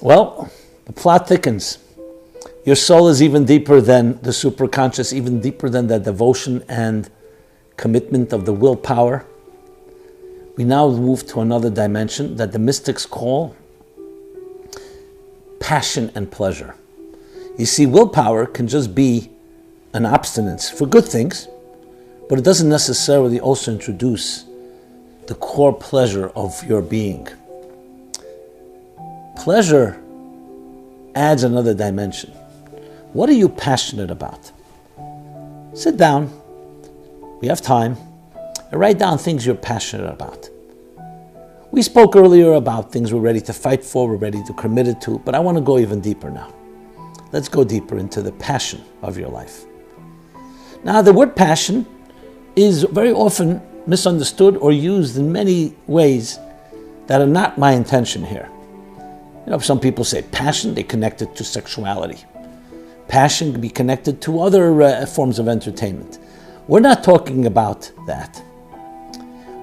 Well, the plot thickens. Your soul is even deeper than the superconscious, even deeper than the devotion and commitment of the willpower. We now move to another dimension that the mystics call passion and pleasure. You see, willpower can just be an abstinence for good things, but it doesn't necessarily also introduce the core pleasure of your being. Pleasure adds another dimension. What are you passionate about? Sit down, we have time, and write down things you're passionate about. We spoke earlier about things we're ready to fight for, we're ready to commit it to, but I want to go even deeper now. Let's go deeper into the passion of your life. Now, the word passion is very often misunderstood or used in many ways that are not my intention here. Some people say passion, they connect it to sexuality. Passion can be connected to other forms of entertainment. We're not talking about that.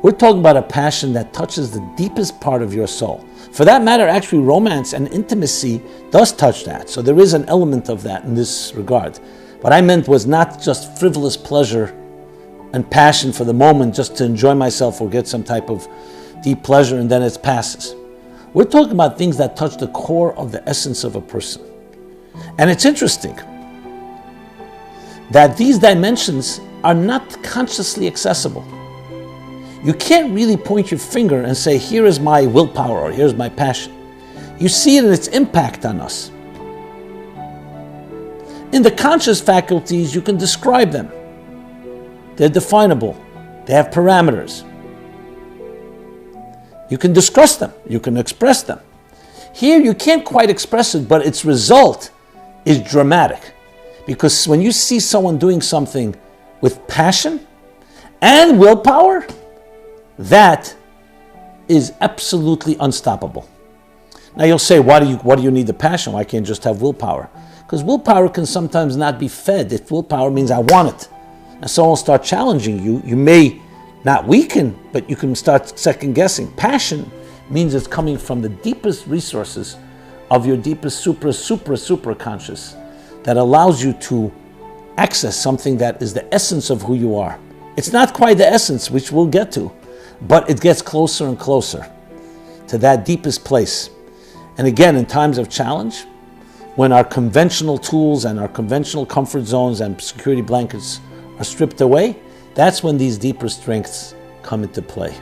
We're talking about a passion that touches the deepest part of your soul. For that matter, actually, romance and intimacy does touch that. So there is an element of that in this regard. What I meant was not just frivolous pleasure and passion for the moment just to enjoy myself or get some type of deep pleasure and then it passes. We're talking about things that touch the core of the essence of a person. And it's interesting that these dimensions are not consciously accessible. You can't really point your finger and say, here is my willpower or here's my passion. You see it in its impact on us. In the conscious faculties, you can describe them. They're definable. They have parameters. You can discuss them. You can express them. Here, you can't quite express it, but its result is dramatic. Because when you see someone doing something with passion and willpower, that is absolutely unstoppable. Now you'll say, why do you need the passion? Why can't you just have willpower? Because willpower can sometimes not be fed. If willpower means I want it, and someone will start challenging you, you may not weaken, but you can start second guessing. Passion means it's coming from the deepest resources of your deepest super conscious that allows you to access something that is the essence of who you are. It's not quite the essence, which we'll get to, but it gets closer and closer to that deepest place. And again, in times of challenge, when our conventional tools and our conventional comfort zones and security blankets are stripped away, that's when these deeper strengths come into play.